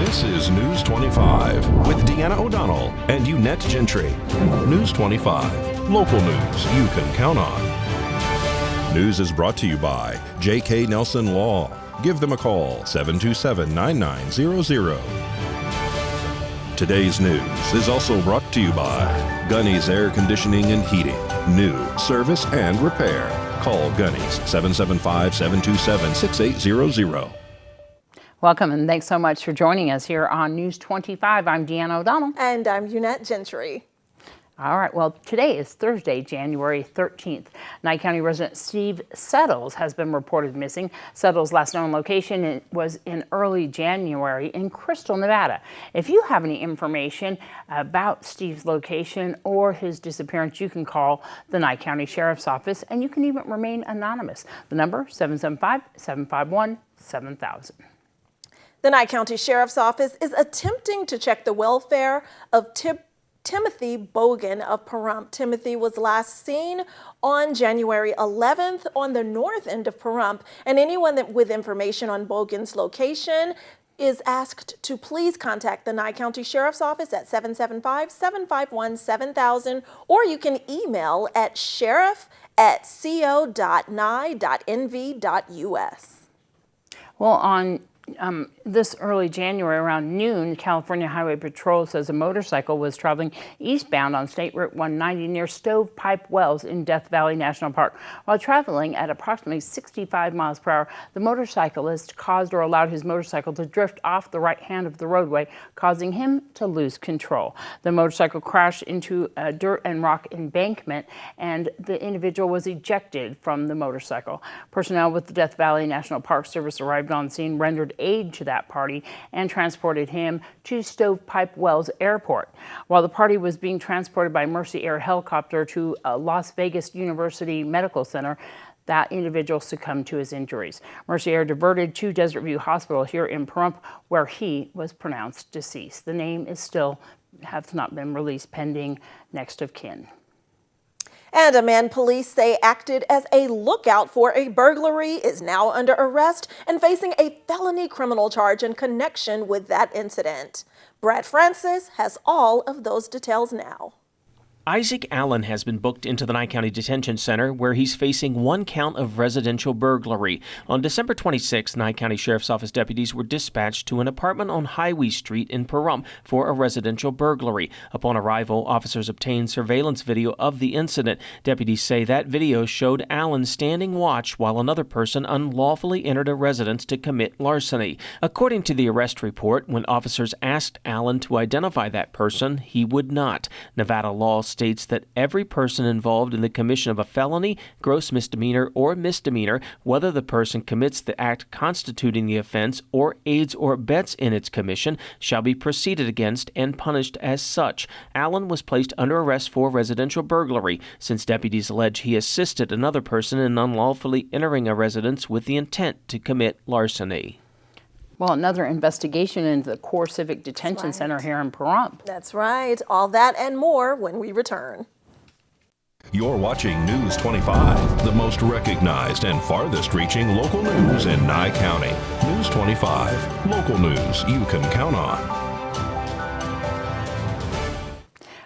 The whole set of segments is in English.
This is News 25 with Deanna O'Donnell and Unette Gentry. News 25, local news you can count on. News is brought to you by J.K. Nelson Law. Give them a call, 727-9900. Today's news is also brought to you by Gunny's Air Conditioning and Heating. New service and repair. Call Gunny's 775-727-6800. Welcome and thanks so much for joining us here on News 25. I'm Deanna O'Donnell. And I'm Unette Gentry. All right, well, today is Thursday, January 13th. Nye County resident Steve Settles has been reported missing. Settles' last known location was in early January in Crystal, Nevada. If you have any information about Steve's location or his disappearance, you can call the Nye County Sheriff's Office, and you can even remain anonymous. The number, 775-751-7000. The Nye County Sheriff's Office is attempting to check the welfare of Timothy Bogan of Pahrump. Timothy was last seen on January 11th on the north end of Pahrump, and anyone with information on Bogan's location is asked to please contact the Nye County Sheriff's Office at 775-751-7000, or you can email at sheriff@co.nye.nv.us. Well, on this early January around noon, California Highway Patrol says a motorcycle was traveling eastbound on State Route 190 near Stovepipe Wells in Death Valley National Park. While traveling at approximately 65 miles per hour, the motorcyclist caused or allowed his motorcycle to drift off the right hand of the roadway, causing him to lose control. The motorcycle crashed into a dirt and rock embankment, and the individual was ejected from the motorcycle. Personnel with the Death Valley National Park Service arrived on scene, rendered aid to that party, and transported him to Stovepipe Wells Airport. While the party was being transported by Mercy Air helicopter to Las Vegas University Medical Center, that individual succumbed to his injuries. Mercy Air diverted to Desert View Hospital here in Pahrump, where he was pronounced deceased. The name is still has not been released, pending next of kin. And a man police say acted as a lookout for a burglary is now under arrest and facing a felony criminal charge in connection with that incident. Brad Francis has all of those details now. Isaac Allen has been booked into the Nye County Detention Center, where he's facing one count of residential burglary. On December 26, Nye County Sheriff's Office deputies were dispatched to an apartment on Highway Street in Pahrump for a residential burglary. Upon arrival, officers obtained surveillance video of the incident. Deputies say that video showed Allen standing watch while another person unlawfully entered a residence to commit larceny. According to the arrest report, when officers asked Allen to identify that person, he would not. Nevada law states that every person involved in the commission of a felony, gross misdemeanor, or misdemeanor, whether the person commits the act constituting the offense or aids or abets in its commission, shall be proceeded against and punished as such. Allen was placed under arrest for residential burglary, since deputies allege he assisted another person in unlawfully entering a residence with the intent to commit larceny. Well, another investigation into the Core Civic Detention Center here in Pahrump. That's right. All that and more when we return. You're watching News 25, the most recognized and farthest reaching local news in Nye County. News 25, local news you can count on.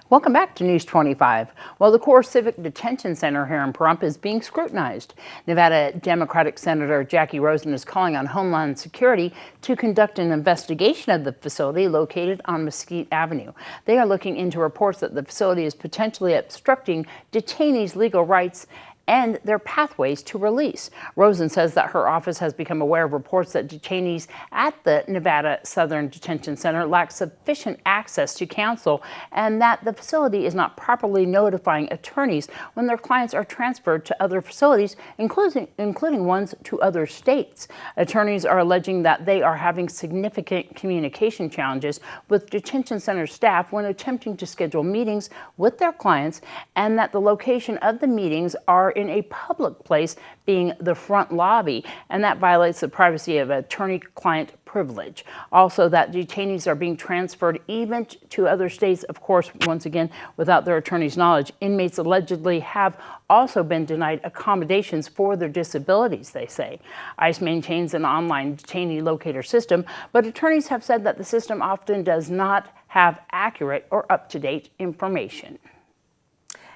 Welcome back to News 25. Well, the Core Civic Detention Center here in Pahrump is being scrutinized. Nevada Democratic Senator Jackie Rosen is calling on Homeland Security to conduct an investigation of the facility located on Mesquite Avenue. They are looking into reports that the facility is potentially obstructing detainees' legal rights and their pathways to release. Rosen says that her office has become aware of reports that detainees at the Nevada Southern Detention Center lack sufficient access to counsel, and that the facility is not properly notifying attorneys when their clients are transferred to other facilities, including ones to other states. Attorneys are alleging that they are having significant communication challenges with detention center staff when attempting to schedule meetings with their clients, and that the location of the meetings are in a public place, being the front lobby, and that violates the privacy of attorney-client privilege. Also, that detainees are being transferred even to other states, of course, once again, without their attorney's knowledge. Inmates allegedly have also been denied accommodations for their disabilities, they say. ICE maintains an online detainee locator system, but attorneys have said that the system often does not have accurate or up-to-date information.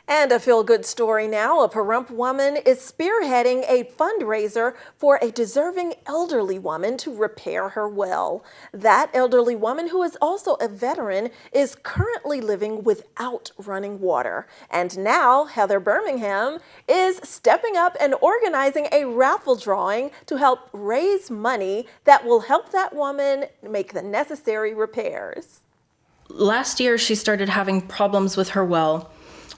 And a feel-good story now. A Pahrump woman is spearheading a fundraiser for a deserving elderly woman to repair her well. That elderly woman, who is also a veteran, is currently living without running water. And now Heather Birmingham is stepping up and organizing a raffle drawing to help raise money that will help that woman make the necessary repairs. Last year, she started having problems with her well.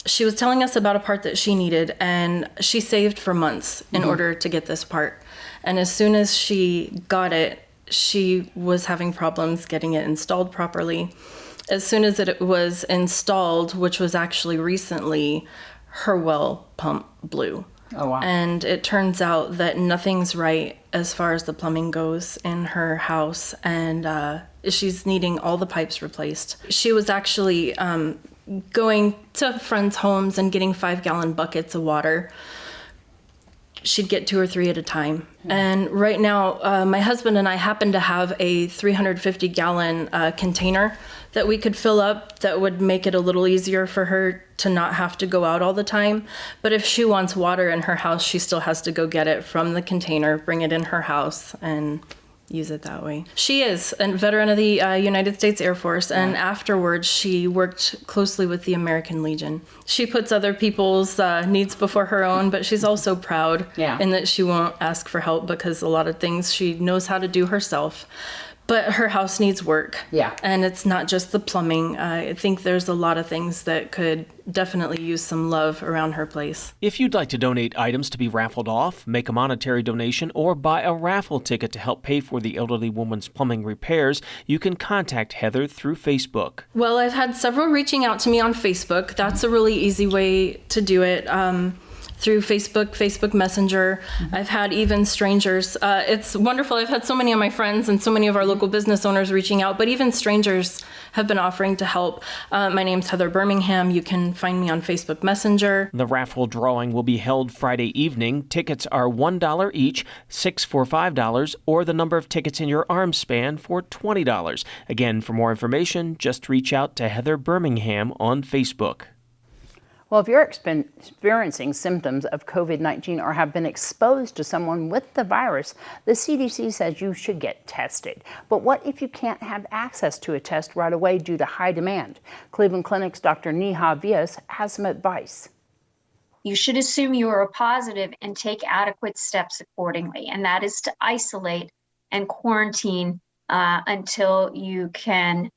She was telling us about a part that she needed, and she saved for months in order to get this part. And as soon as she got it, she was having problems getting it installed properly. As soon as it was installed, which was actually recently, her well pump blew. Oh, wow. And it turns out that nothing's right as far as the plumbing goes in her house, and she's needing all the pipes replaced. She was actually going to friends' homes and getting 5-gallon buckets of water. She'd get 2 or 3 at a time. And right now, my husband and I happen to have a 350-gallon container that we could fill up that would make it a little easier for her to not have to go out all the time. But if she wants water in her house, she still has to go get it from the container, bring it in her house, and use it that way. She is a veteran of the United States Air Force, and afterwards she worked closely with the American Legion. She puts other people's needs before her own, but she's also proud in that she won't ask for help because a lot of things she knows how to do herself. But her house needs work. And it's not just the plumbing. I think there's a lot of things that could definitely use some love around her place. If you'd like to donate items to be raffled off, make a monetary donation, or buy a raffle ticket to help pay for the elderly woman's plumbing repairs, you can contact Heather through Facebook. Well, I've had several reaching out to me on Facebook. That's a really easy way to do it. Through Facebook Messenger. I've had even strangers. It's wonderful. I've had so many of my friends and so many of our local business owners reaching out, but even strangers have been offering to help. My name's Heather Birmingham. You can find me on Facebook Messenger. The raffle drawing will be held Friday evening. Tickets are $1 each, 6 for $5, or the number of tickets in your arm span for $20. Again, for more information, just reach out to Heather Birmingham on Facebook. Well, if you're experiencing symptoms of COVID-19 or have been exposed to someone with the virus, the CDC says you should get tested. But what if you can't have access to a test right away due to high demand? Cleveland Clinic's Dr. Neha Vias has some advice. You should assume you are positive and take adequate steps accordingly, and that is to isolate and quarantine until you can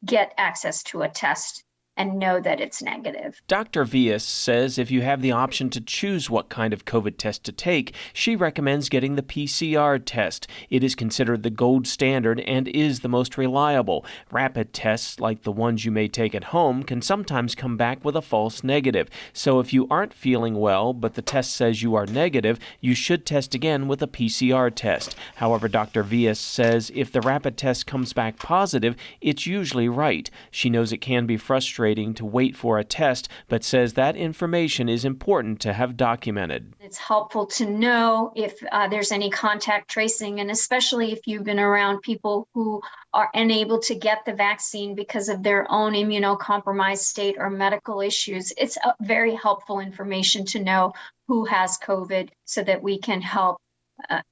get access to a test and know that it's negative. Dr. Vias says if you have the option to choose what kind of COVID test to take, she recommends getting the PCR test. It is considered the gold standard and is the most reliable. Rapid tests, like the ones you may take at home, can sometimes come back with a false negative. So if you aren't feeling well, but the test says you are negative, you should test again with a PCR test. However, Dr. Vias says if the rapid test comes back positive, it's usually right. She knows it can be frustrating to wait for a test, but says that information is important to have documented. It's helpful to know if there's any contact tracing, and especially if you've been around people who are unable to get the vaccine because of their own immunocompromised state or medical issues. It's very helpful information to know who has COVID so that we can help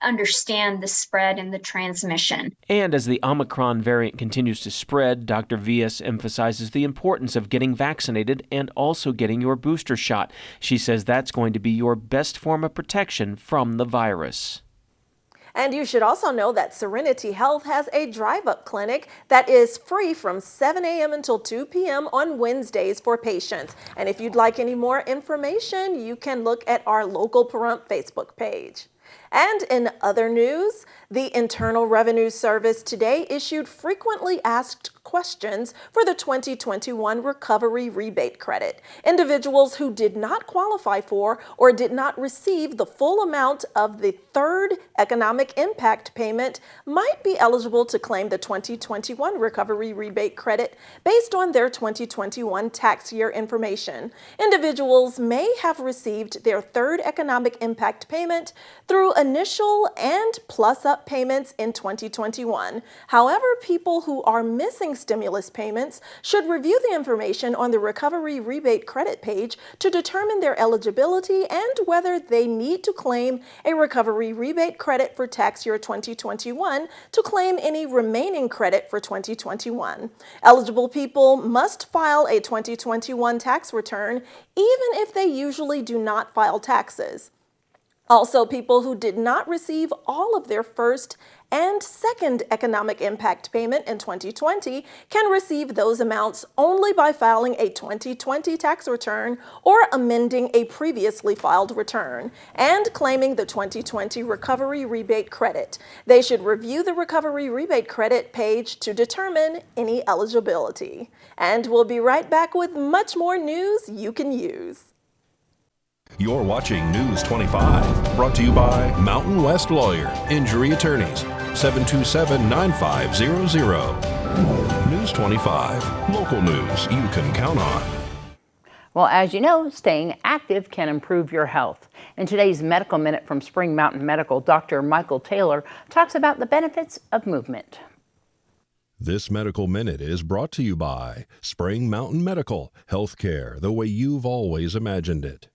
understand the spread and the transmission. And as the Omicron variant continues to spread, Dr. Vias emphasizes the importance of getting vaccinated and also getting your booster shot. She says that's going to be your best form of protection from the virus. And you should also know that Serenity Health has a drive-up clinic that is free from 7 a.m. until 2 p.m. on Wednesdays for patients. And if you'd like any more information, you can look at our local Pahrump Facebook page. And in other news, the Internal Revenue Service today issued frequently asked questions for the 2021 Recovery Rebate Credit. Individuals who did not qualify for or did not receive the full amount of the third economic impact payment might be eligible to claim the 2021 Recovery Rebate Credit based on their 2021 tax year information. Individuals may have received their third economic impact payment through initial and plus-up payments in 2021. However, people who are missing stimulus payments should review the information on the Recovery Rebate Credit page to determine their eligibility and whether they need to claim a Recovery Rebate Credit for tax year 2021 to claim any remaining credit for 2021. Eligible people must file a 2021 tax return even if they usually do not file taxes. Also, people who did not receive all of their first and second economic impact payment in 2020 can receive those amounts only by filing a 2020 tax return or amending a previously filed return and claiming the 2020 Recovery Rebate Credit. They should review the Recovery Rebate Credit page to determine any eligibility. And we'll be right back with much more news you can use. You're watching News 25, brought to you by Mountain West Lawyer, Injury Attorneys, 727-9500. News 25, local news you can count on. Well, as you know, staying active can improve your health. In today's Medical Minute from Spring Mountain Medical, Dr. Michael Taylor talks about the benefits of movement. This Medical Minute is brought to you by Spring Mountain Medical, healthcare the way you've always imagined it.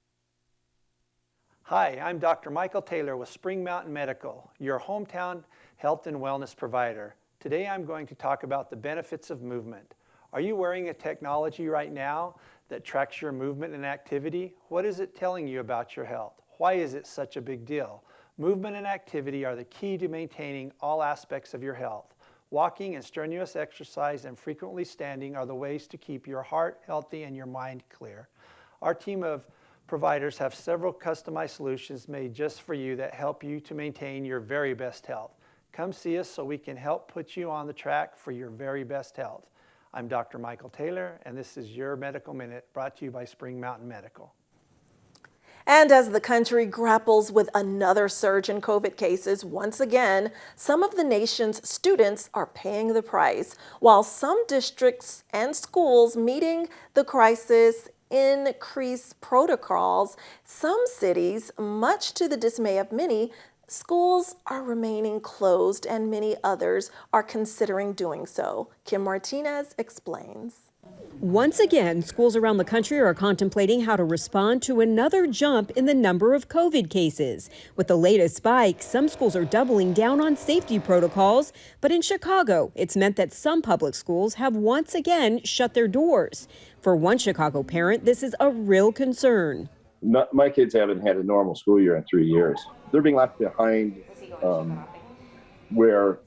Hi, I'm Dr. Michael Taylor with Spring Mountain Medical, your hometown health and wellness provider. Today I'm going to talk about the benefits of movement. Are you wearing a technology right now that tracks your movement and activity? What is it telling you about your health? Why is it such a big deal? Movement and activity are the key to maintaining all aspects of your health. Walking and strenuous exercise and frequently standing are the ways to keep your heart healthy and your mind clear. Our team of providers have several customized solutions made just for you that help you to maintain your very best health. Come see us so we can help put you on the track for your very best health. I'm Dr. Michael Taylor, and this is your Medical Minute brought to you by Spring Mountain Medical. And as the country grapples with another surge in COVID cases, once again, some of the nation's students are paying the price, while some districts and schools meeting the crisis increase protocols. Some cities, much to the dismay of many, schools are remaining closed and many others are considering doing so. Kim Martinez explains. Once again, schools around the country are contemplating how to respond to another jump in the number of COVID cases. With the latest spike, some schools are doubling down on safety protocols, but in Chicago, it's meant that some public schools have once again shut their doors. For one Chicago parent, this is a real concern. My kids haven't had a normal school year in 3 years. They're being left behind where,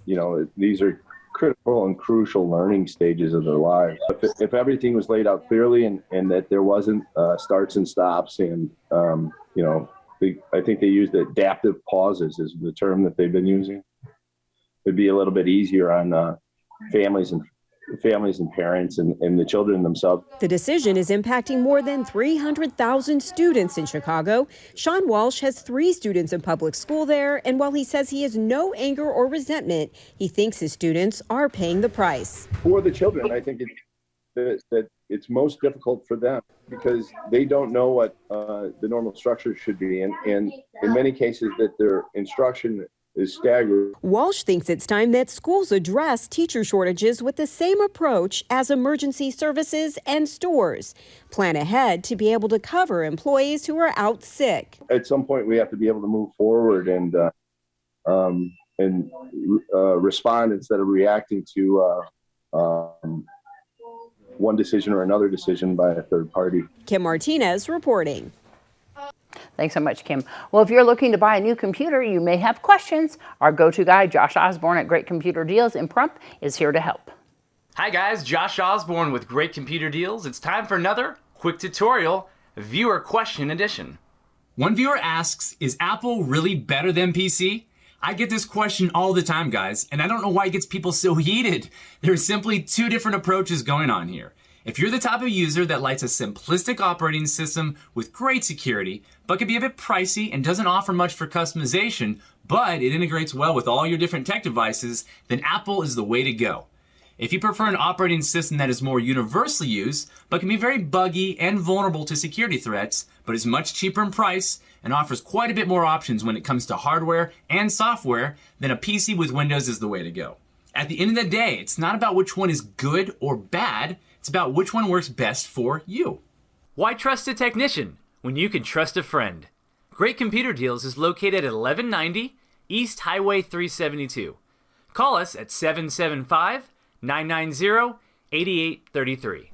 these are critical and crucial learning stages of their lives. If everything was laid out clearly and that there wasn't starts and stops and, I think they used adaptive pauses is the term that they've been using. It'd be a little bit easier on families and parents and the children themselves. The decision is impacting more than 300,000 students in Chicago. Sean Walsh has 3 students in public school there, and while he says he has no anger or resentment, he thinks his students are paying the price. For the children, I think that it's most difficult for them because they don't know what the normal structure should be, and in many cases that their instruction is staggered. Walsh thinks it's time that schools address teacher shortages with the same approach as emergency services and stores. Plan ahead to be able to cover employees who are out sick. At some point, we have to be able to move forward and respond instead of reacting to one decision or another decision by a third party. Kim Martinez reporting. Thanks so much, Kim. Well, if you're looking to buy a new computer, you may have questions. Our go-to guy, Josh Osborne at Great Computer Deals in Prump, is here to help. Hi guys, Josh Osborne with Great Computer Deals. It's time for another quick tutorial, viewer question edition. One viewer asks, is Apple really better than PC? I get this question all the time, guys, and I don't know why it gets people so heated. There's simply two different approaches going on here. If you're the type of user that likes a simplistic operating system with great security, but can be a bit pricey and doesn't offer much for customization, but it integrates well with all your different tech devices, then Apple is the way to go. If you prefer an operating system that is more universally used, but can be very buggy and vulnerable to security threats, but is much cheaper in price and offers quite a bit more options when it comes to hardware and software, then a PC with Windows is the way to go. At the end of the day, it's not about which one is good or bad, it's about which one works best for you. Why trust a technician when you can trust a friend? Great Computer Deals is located at 1190 East Highway 372. Call us at 775-990-8833.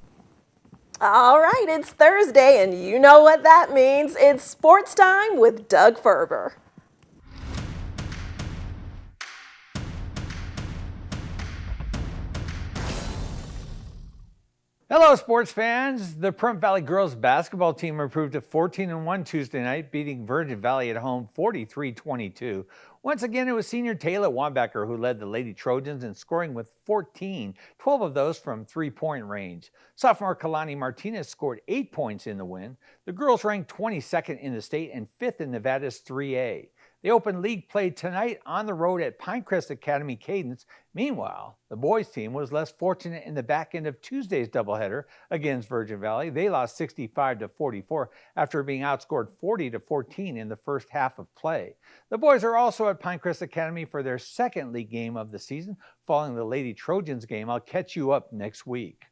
All right, it's Thursday, and you know what that means. It's sports time with Doug Ferber. Hello, sports fans. The Pahrump Valley girls basketball team improved to 14-1 Tuesday night, beating Virgin Valley at home 43-22. Once again, it was senior Taylor Wambacher who led the Lady Trojans in scoring with 14, 12 of those from three-point range. Sophomore Kalani Martinez scored 8 points in the win. The girls ranked 22nd in the state and 5th in Nevada's 3A. They opened league play tonight on the road at Pinecrest Academy Cadence. Meanwhile, the boys team was less fortunate in the back end of Tuesday's doubleheader against Virgin Valley. They lost 65-44 after being outscored 40-14 in the first half of play. The boys are also at Pinecrest Academy for their second league game of the season, following the Lady Trojans game. I'll catch you up next week.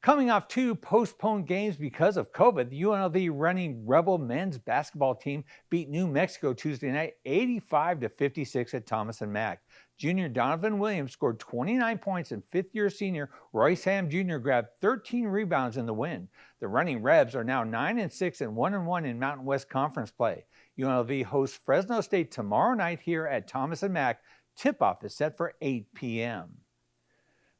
Coming off 2 postponed games because of COVID, the UNLV Running Rebel men's basketball team beat New Mexico Tuesday night 85-56 at Thomas and Mack. Junior Donovan Williams scored 29 points and fifth-year senior Royce Ham Jr. grabbed 13 rebounds in the win. The Running Rebs are now 9-6 and 1-1 in Mountain West Conference play. UNLV hosts Fresno State tomorrow night here at Thomas and Mack. Tip-off is set for 8 p.m.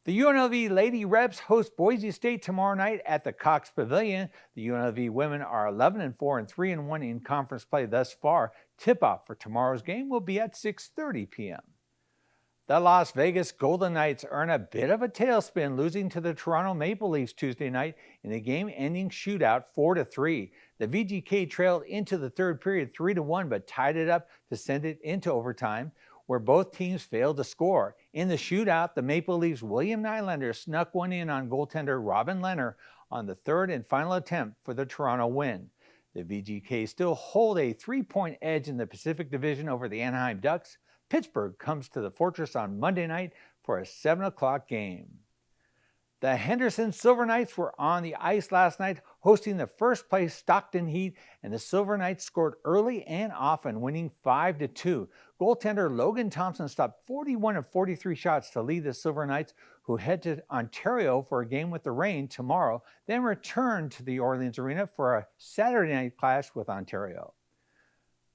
The UNLV Lady Rebs host Boise State tomorrow night at the Cox Pavilion. The UNLV women are 11-4 and 3-1 in conference play thus far. Tip-off for tomorrow's game will be at 6:30 p.m. The Las Vegas Golden Knights earn a bit of a tailspin, losing to the Toronto Maple Leafs Tuesday night in a game-ending shootout 4-3. The VGK trailed into the third period 3-1, but tied it up to send it into overtime, where both teams failed to score. In the shootout, the Maple Leafs' William Nylander snuck one in on goaltender Robin Lehner on the third and final attempt for the Toronto win. The VGK still hold a 3-point edge in the Pacific Division over the Anaheim Ducks. Pittsburgh comes to the Fortress on Monday night for a 7 o'clock game. The Henderson Silver Knights were on the ice last night, hosting the first-place Stockton Heat, and the Silver Knights scored early and often, winning 5-2. Goaltender Logan Thompson stopped 41 of 43 shots to lead the Silver Knights, who head to Ontario for a game with the Reign tomorrow, then return to the Orleans Arena for a Saturday night clash with Ontario.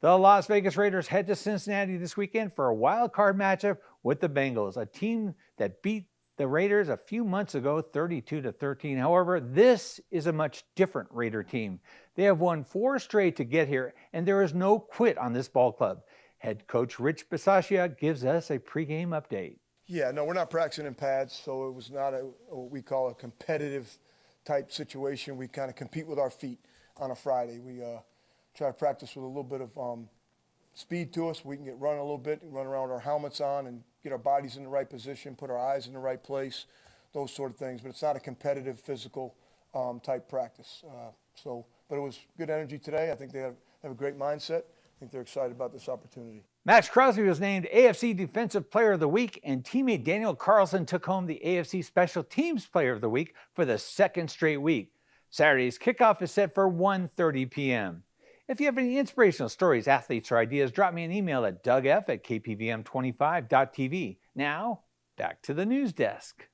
The Las Vegas Raiders head to Cincinnati this weekend for a wild card matchup with the Bengals, a team that beat the Raiders a few months ago 32-13. However, this is a much different Raider team. They have won 4 straight to get here, and there is no quit on this ball club. Head coach Rich Bisaccia gives us a pregame update. Yeah, no, we're not practicing in pads, so it was not what we call a competitive type situation. We kind of compete with our feet on a Friday. We try to practice with a little bit of speed to us. We can get running a little bit, run around with our helmets on and get our bodies in the right position, put our eyes in the right place, those sort of things. But it's not a competitive, physical type practice. But it was good energy today. I think they have a great mindset. I think they're excited about this opportunity. Max Crosby was named AFC Defensive Player of the Week, and teammate Daniel Carlson took home the AFC Special Teams Player of the Week for the second straight week. Saturday's kickoff is set for 1:30 p.m. If you have any inspirational stories, athletes, or ideas, drop me an email at dougf@kpvm25.tv. Now, back to the news desk.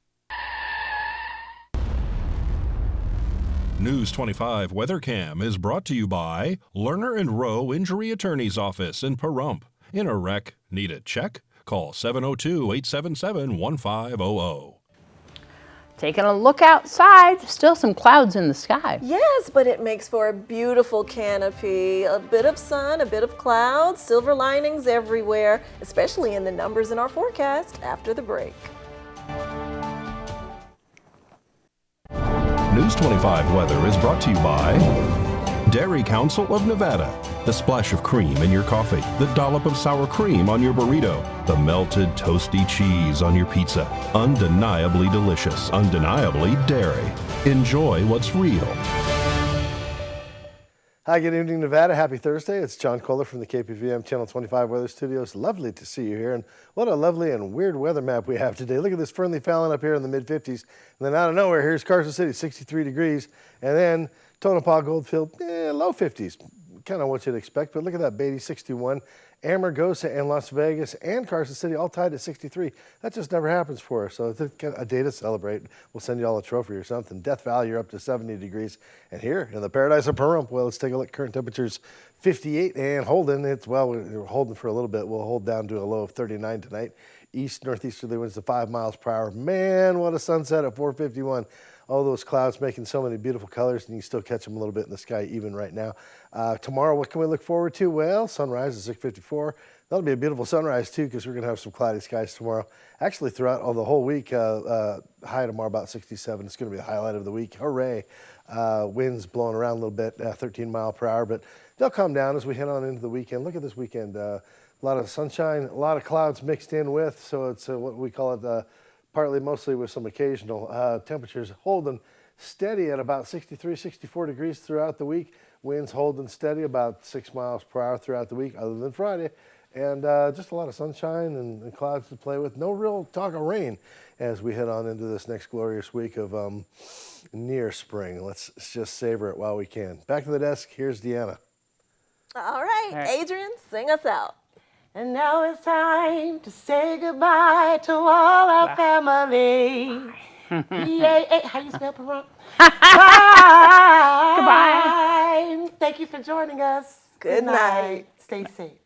News 25 WeatherCam is brought to you by Lerner and Rowe Injury Attorney's Office in Pahrump. In a wreck, need a check? Call 702-877-1500. Taking a look outside, still some clouds in the sky. Yes, but it makes for a beautiful canopy. A bit of sun, a bit of clouds, silver linings everywhere, especially in the numbers in our forecast after the break. News 25 weather is brought to you by Dairy Council of Nevada. The splash of cream in your coffee, the dollop of sour cream on your burrito, the melted toasty cheese on your pizza. Undeniably delicious, undeniably dairy. Enjoy what's real. Hi, good evening, Nevada. Happy Thursday. It's John Kohler from the KPVM Channel 25 Weather Studios. Lovely to see you here. And what a lovely and weird weather map we have today. Look at this Fernley Fallon up here in the mid-50s. And then out of nowhere, here's Carson City, 63 degrees. And then Tonopah, Goldfield, low 50s. Kind of what you'd expect, but look at that, Beatty, 61. Amargosa and Las Vegas and Carson City all tied at 63. That just never happens for us, so it's a day to celebrate. We'll send you all a trophy or something. Death Valley, you're up to 70 degrees. And here in the paradise of Pahrump, well, let's take a look. Current temperatures 58, and Holden, we're holding for a little bit. We'll hold down to a low of 39 tonight. East northeasterly winds to 5 miles per hour. Man, what a sunset at 4:51. All those clouds making so many beautiful colors, and you can still catch them a little bit in the sky even right now. Tomorrow, what can we look forward to? Well, sunrise is 6:54. That'll be a beautiful sunrise, too, because we're going to have some cloudy skies tomorrow. Actually, throughout the whole week, high tomorrow about 67. It's going to be the highlight of the week. Hooray. Winds blowing around a little bit, 13 mile per hour, but they'll come down as we head on into the weekend. Look at this weekend. A lot of sunshine, a lot of clouds mixed in with, so it's what we call it partly, mostly with some occasional temperatures holding steady at about 63, 64 degrees throughout the week. Winds holding steady about 6 miles per hour throughout the week, other than Friday. And just a lot of sunshine and clouds to play with. No real talk of rain as we head on into this next glorious week of near spring. Let's just savor it while we can. Back to the desk, here's Deanna. All right, Adrian, sing us out. And now it's time to say goodbye to all our family. P-A-A, how you spell Pahrump? Bye. Goodbye. Thank you for joining us. Good night. Stay safe.